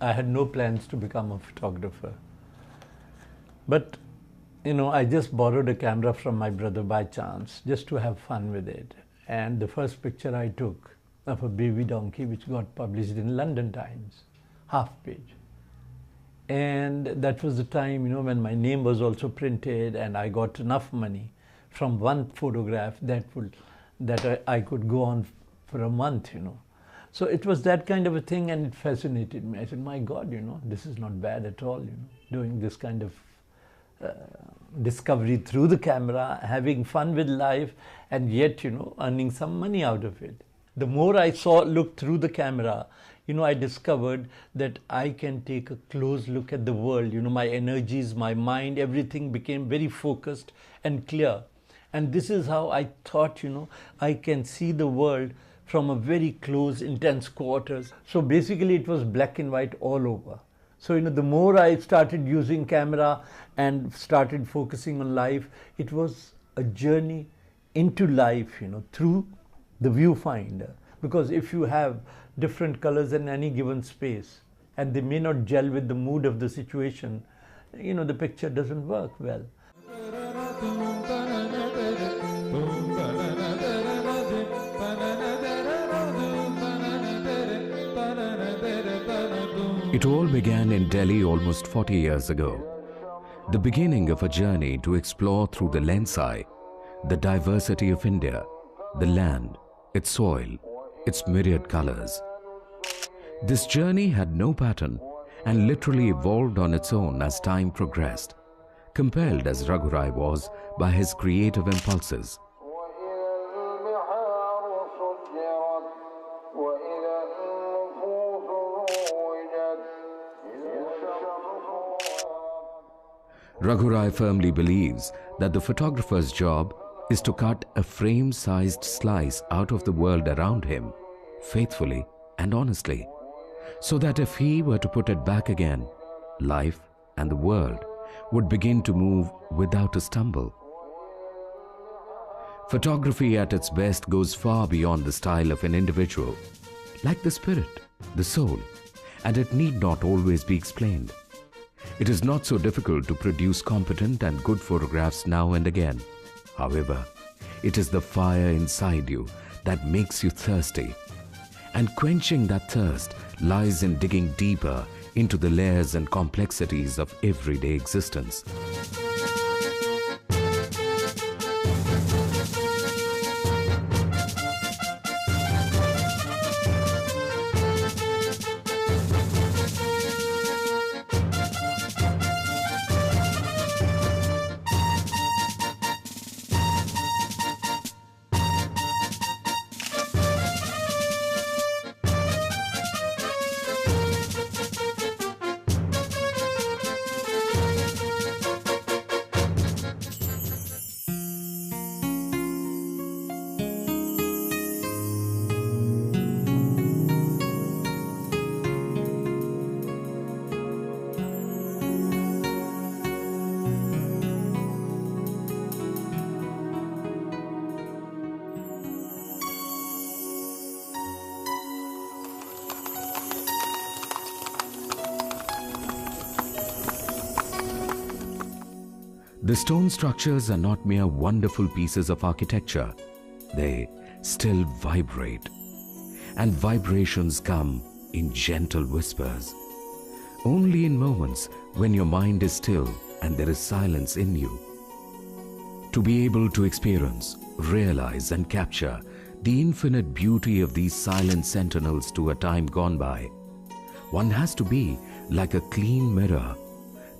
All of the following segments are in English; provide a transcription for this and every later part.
I had no plans to become a photographer. But, I just borrowed a camera from my brother by chance, just to have fun with it. And the first picture I took of a baby donkey, which got published in London Times, half page. And that was the time, when my name was also printed and I got enough money from one photograph that I could go on for a month, So it was that kind of a thing, and it fascinated me. I said, my God, this is not bad at all, doing this kind of discovery through the camera, having fun with life, and yet, earning some money out of it. The more I looked through the camera, I discovered that I can take a close look at the world. My energies, my mind, everything became very focused and clear. And this is how I thought, I can see the world from a very close, intense quarters. So basically it was black and white all over. So, the more I started using camera and started focusing on life, it was a journey into life, through the viewfinder. Because if you have different colors in any given space and they may not gel with the mood of the situation, the picture doesn't work well. It all began in Delhi almost 40 years ago. The beginning of a journey to explore through the lens eye the diversity of India, the land, its soil, its myriad colors. This journey had no pattern and literally evolved on its own as time progressed, compelled as Raghu was by his creative impulses. Raghu firmly believes that the photographer's job is to cut a frame-sized slice out of the world around him, faithfully and honestly, so that if he were to put it back again, life and the world would begin to move without a stumble. Photography at its best goes far beyond the style of an individual, like the spirit, the soul, and it need not always be explained. It is not so difficult to produce competent and good photographs now and again. However, it is the fire inside you that makes you thirsty. And quenching that thirst lies in digging deeper into the layers and complexities of everyday existence. The stone structures are not mere wonderful pieces of architecture. They still vibrate. And vibrations come in gentle whispers. Only in moments when your mind is still and there is silence in you. To be able to experience, realize and capture the infinite beauty of these silent sentinels to a time gone by, one has to be like a clean mirror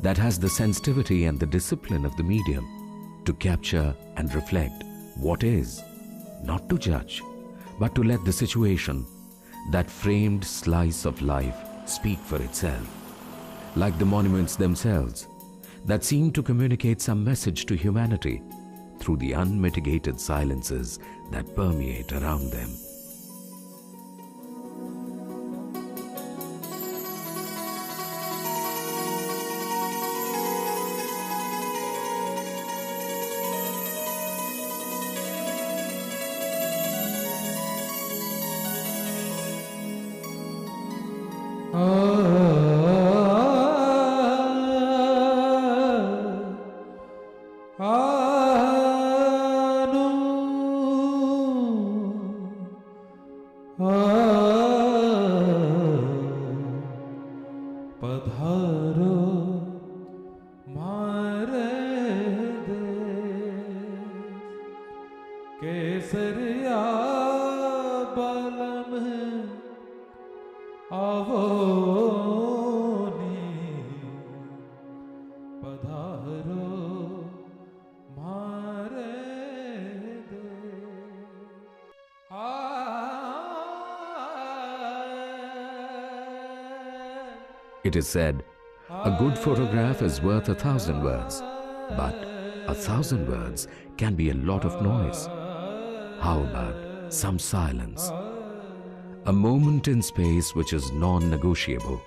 that has the sensitivity and the discipline of the medium to capture and reflect what is, not to judge, but to let the situation, that framed slice of life, speak for itself, like the monuments themselves, that seem to communicate some message to humanity through the unmitigated silences that permeate around them. It is said, a good photograph is worth 1,000 words, but 1,000 words can be a lot of noise. How about some silence? A moment in space which is non-negotiable.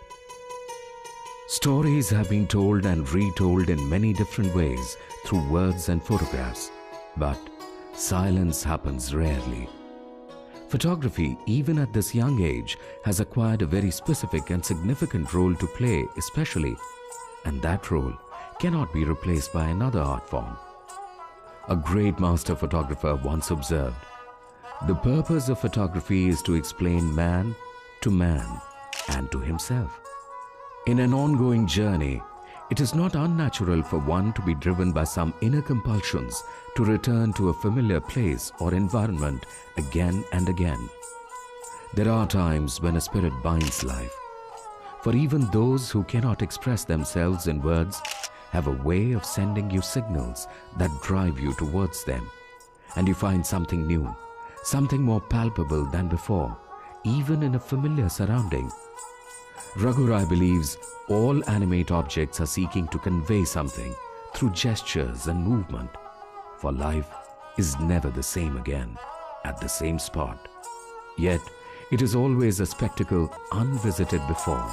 Stories have been told and retold in many different ways through words and photographs, but silence happens rarely. Photography, even at this young age, has acquired a very specific and significant role to play especially, and that role cannot be replaced by another art form. A great master photographer once observed, "The purpose of photography is to explain man and to himself." In an ongoing journey, it is not unnatural for one to be driven by some inner compulsions to return to a familiar place or environment again and again. There are times when a spirit binds life, for even those who cannot express themselves in words have a way of sending you signals that drive you towards them, and you find something new, something more palpable than before, even in a familiar surrounding. Raghu believes all animate objects are seeking to convey something through gestures and movement, for life is never the same again at the same spot. Yet, it is always a spectacle unvisited before.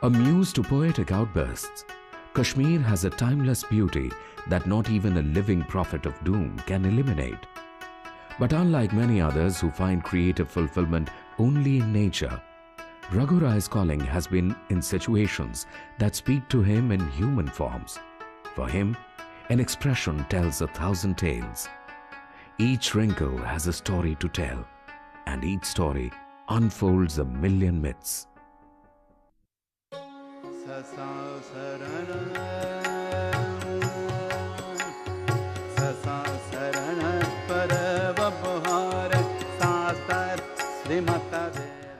A muse to poetic outbursts, Kashmir has a timeless beauty that not even a living prophet of doom can eliminate. But unlike many others who find creative fulfillment only in nature, Raghu Rai's calling has been in situations that speak to him in human forms. For him, an expression tells 1,000 tales. Each wrinkle has a story to tell, and each story unfolds 1,000,000 myths.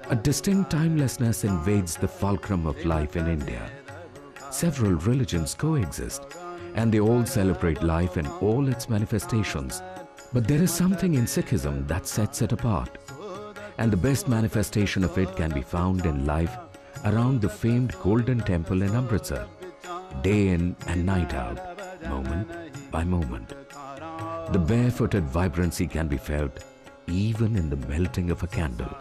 A distinct timelessness invades the fulcrum of life in India. Several religions coexist, and they all celebrate life in all its manifestations. But there is something in Sikhism that sets it apart, and the best manifestation of it can be found in life around the famed Golden Temple in Amritsar, day in and night out, moment by moment. The barefooted vibrancy can be felt even in the melting of a candle.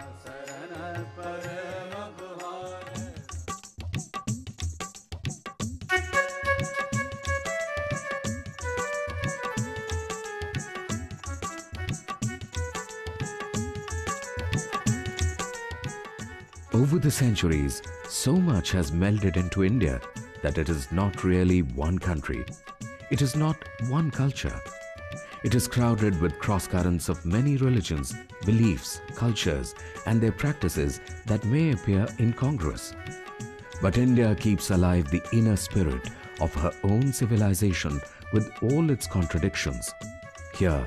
Over the centuries, so much has melded into India that it is not really one country. It is not one culture. It is crowded with cross-currents of many religions, beliefs, cultures, and their practices that may appear incongruous. But India keeps alive the inner spirit of her own civilization with all its contradictions. Here,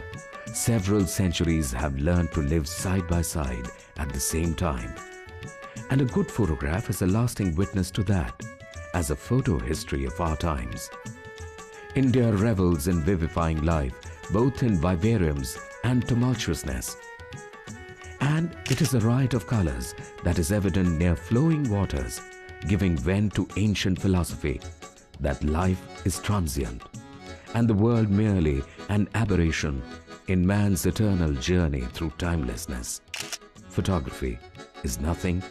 several centuries have learned to live side by side at the same time. And a good photograph is a lasting witness to that, as a photo history of our times. India revels in vivifying life, both in vivariums and tumultuousness. And it is a riot of colors that is evident near flowing waters, giving vent to ancient philosophy that life is transient, and the world merely an aberration in man's eternal journey through timelessness. Photography is nothing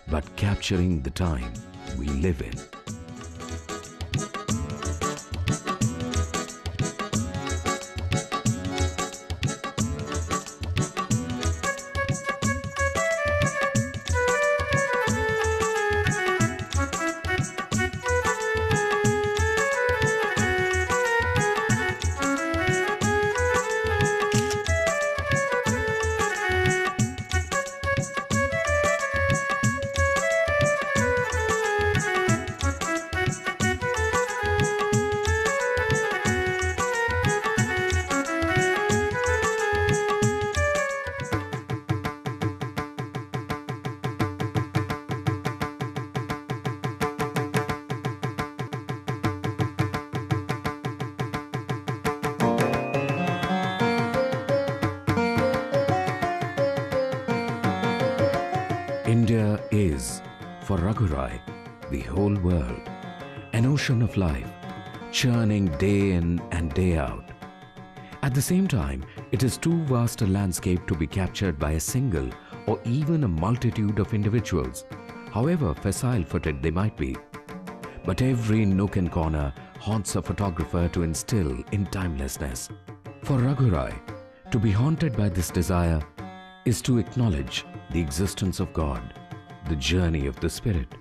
but capturing the time we live in. India is, for Raghu Rai, the whole world, an ocean of life, churning day in and day out. At the same time, it is too vast a landscape to be captured by a single or even a multitude of individuals, however facile-footed they might be. But every nook and corner haunts a photographer to instill in timelessness. For Raghu Rai, to be haunted by this desire is to acknowledge the existence of God, the journey of the spirit,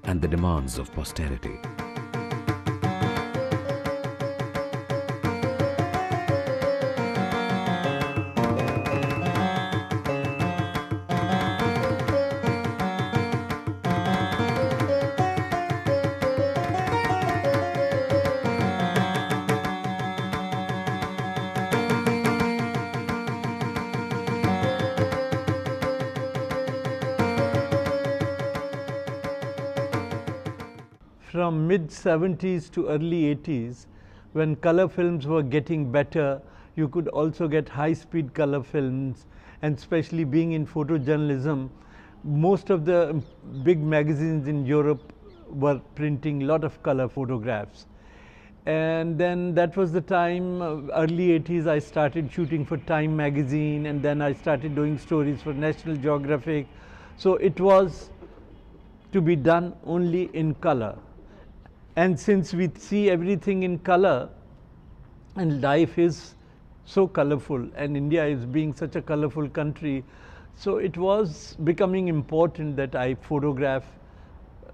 and the demands of posterity. From mid-70s to early 80s, when color films were getting better, you could also get high-speed color films, and especially being in photojournalism, most of the big magazines in Europe were printing a lot of color photographs. And then that was the time, early 80s, I started shooting for Time magazine, and then I started doing stories for National Geographic. So it was to be done only in color. And since we see everything in color, and life is so colorful, and India is being such a colorful country, so it was becoming important that I photograph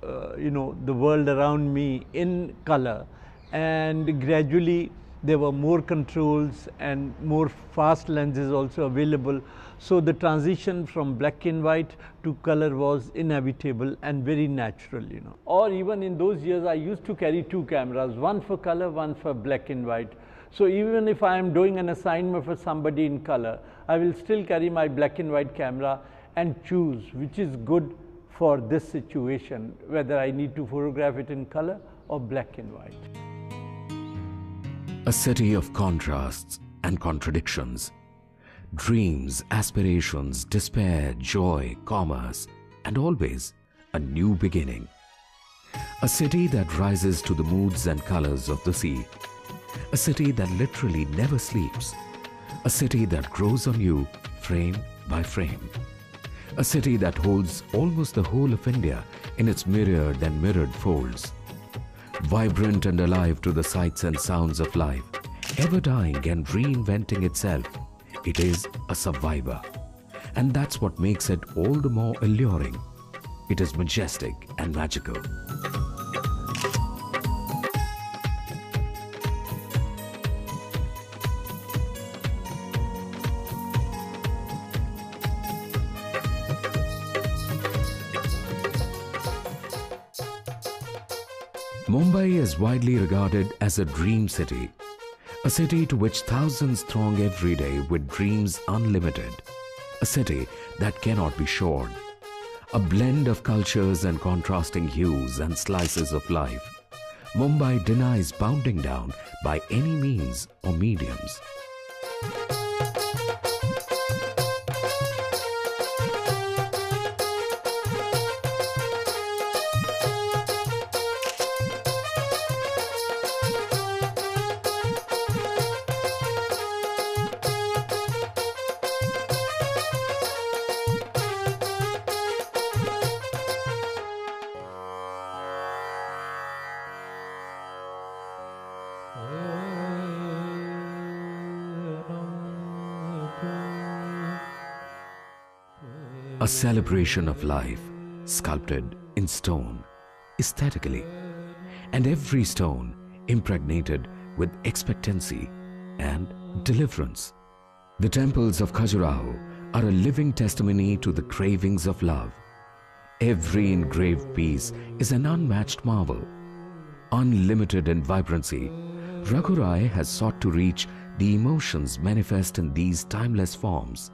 the world around me in color. And gradually there were more controls and more fast lenses also available, so the transition from black and white to color was inevitable and very natural. Or even in those years I used to carry two cameras, one for color, one for black and white. So even if I am doing an assignment for somebody in color, I will still carry my black and white camera and choose which is good for this situation, whether I need to photograph it in color or black and white. A city of contrasts and contradictions. Dreams, aspirations, despair, joy, commerce, and always a new beginning. A city that rises to the moods and colors of the sea. A city that literally never sleeps. A city that grows on you frame by frame. A city that holds almost the whole of India in its mirrored and mirrored folds. Vibrant and alive to the sights and sounds of life, ever dying and reinventing itself, it is a survivor. And that's what makes it all the more alluring. It is majestic and magical. Mumbai is widely regarded as a dream city, a city to which thousands throng every day with dreams unlimited, a city that cannot be shored, a blend of cultures and contrasting hues and slices of life. Mumbai denies bounding down by any means or mediums. A celebration of life, sculpted in stone, aesthetically, and every stone impregnated with expectancy and deliverance. The temples of Khajuraho are a living testimony to the cravings of love. Every engraved piece is an unmatched marvel. Unlimited in vibrancy, Raghu has sought to reach the emotions manifest in these timeless forms.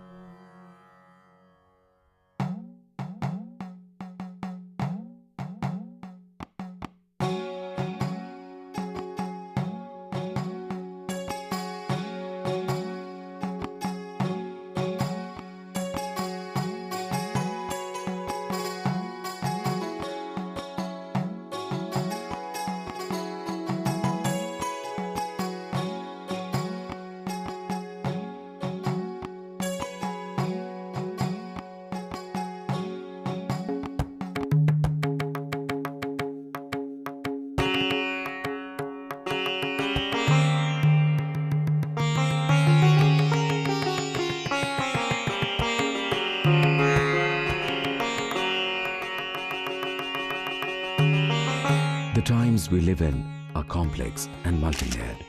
The times we live in are complex and multi-layered.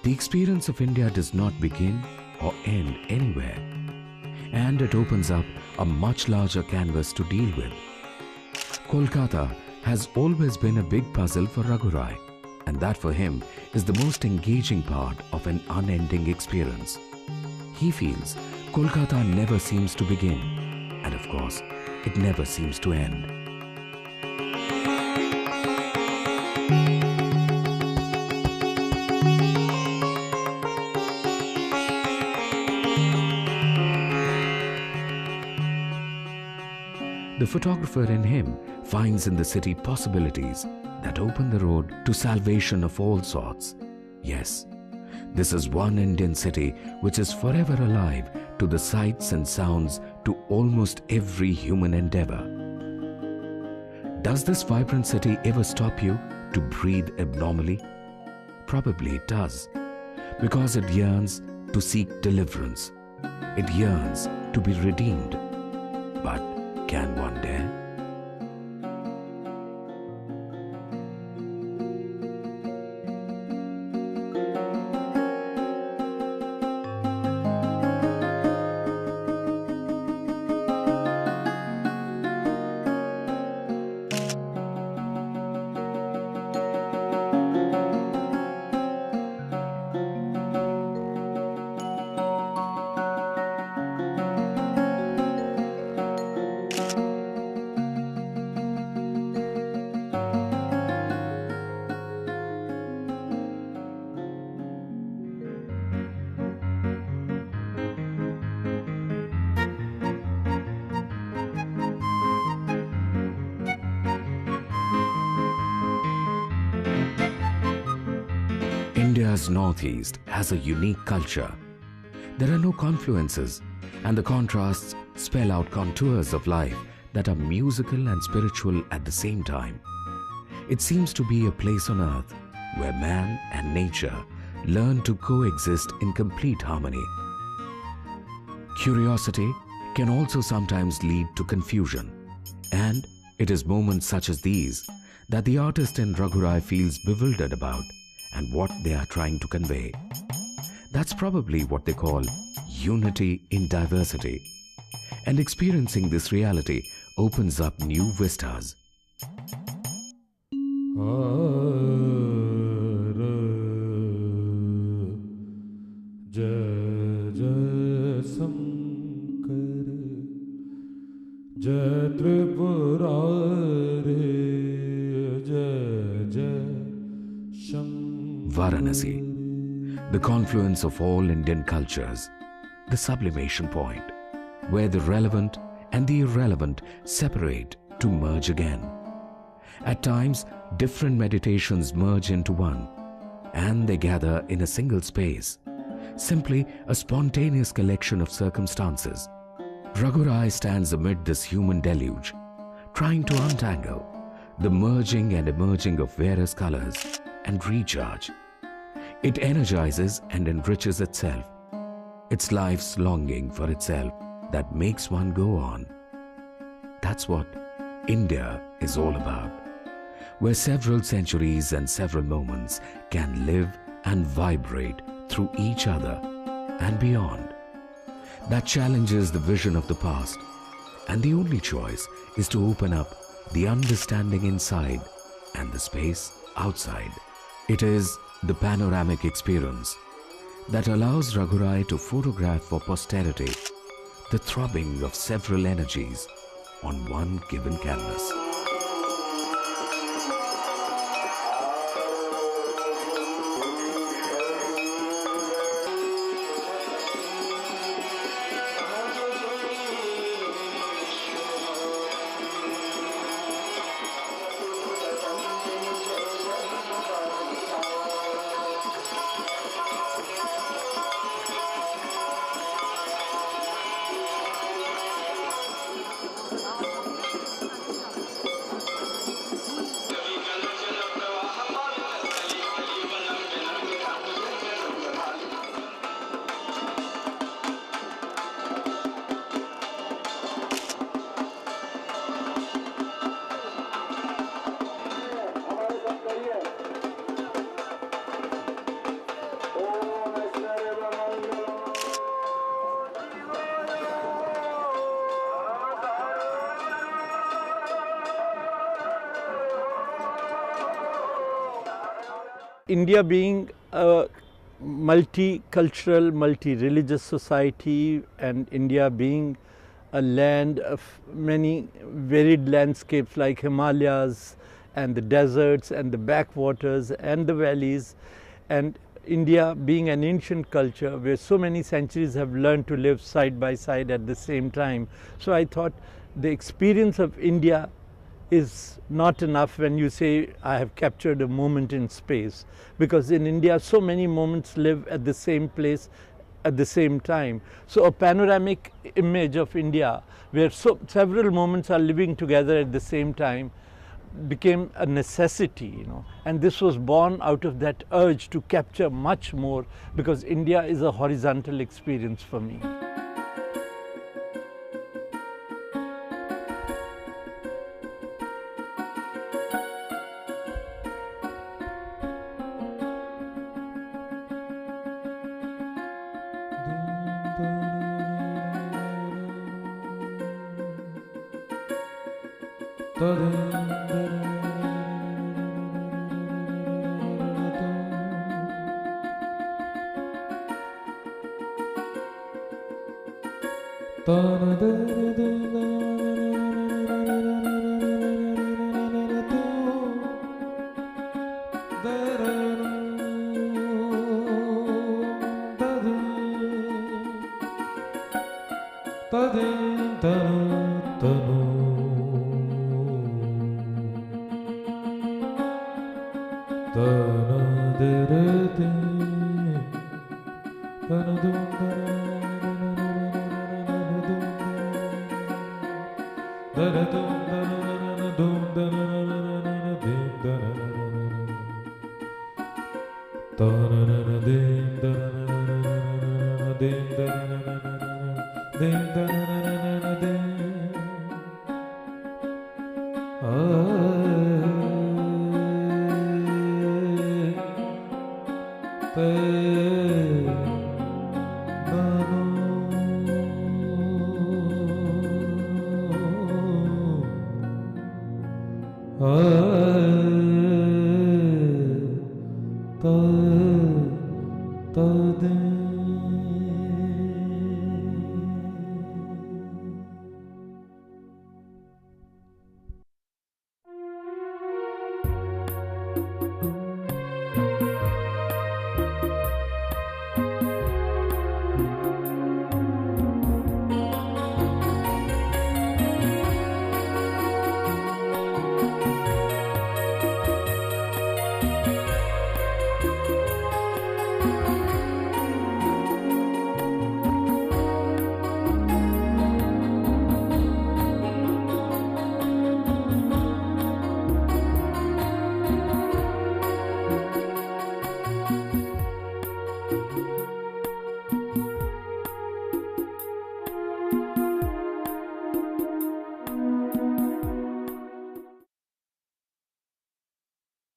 The experience of India does not begin or end anywhere, and it opens up a much larger canvas to deal with. Kolkata has always been a big puzzle for Raghu, and that for him is the most engaging part of an unending experience. He feels Kolkata never seems to begin, and of course, it never seems to end. The photographer in him finds in the city possibilities that open the road to salvation of all sorts. Yes, this is one Indian city which is forever alive to the sights and sounds to almost every human endeavor. Does this vibrant city ever stop you to breathe abnormally? Probably it does, because it yearns to seek deliverance. It yearns to be redeemed. But can one dare? India's northeast has a unique culture. There are no confluences, and the contrasts spell out contours of life that are musical and spiritual at the same time. It seems to be a place on earth where man and nature learn to coexist in complete harmony. Curiosity can also sometimes lead to confusion, and it is moments such as these that the artist in Raghu feels bewildered about and what they are trying to convey. That's probably what they call unity in diversity. And experiencing this reality opens up new vistas. Varanasi, the confluence of all Indian cultures, the sublimation point, where the relevant and the irrelevant separate to merge again. At times, different meditations merge into one, and they gather in a single space, simply a spontaneous collection of circumstances. Raghu stands amid this human deluge, trying to untangle the merging and emerging of various colors and recharge. It energizes and enriches itself. It's life's longing for itself that makes one go on. That's what India is all about, where several centuries and several moments can live and vibrate through each other and beyond. That challenges the vision of the past, and the only choice is to open up the understanding inside and the space outside. It is the panoramic experience that allows Raghu to photograph for posterity the throbbing of several energies on one given canvas. India being a multicultural, multi-religious society, and India being a land of many varied landscapes like Himalayas and the deserts and the backwaters and the valleys, and India being an ancient culture where so many centuries have learned to live side by side at the same time. So I thought the experience of India is not enough when you say I have captured a moment in space, because in India so many moments live at the same place at the same time. So a panoramic image of India where several moments are living together at the same time became a necessity, and this was born out of that urge to capture much more, because India is a horizontal experience for me.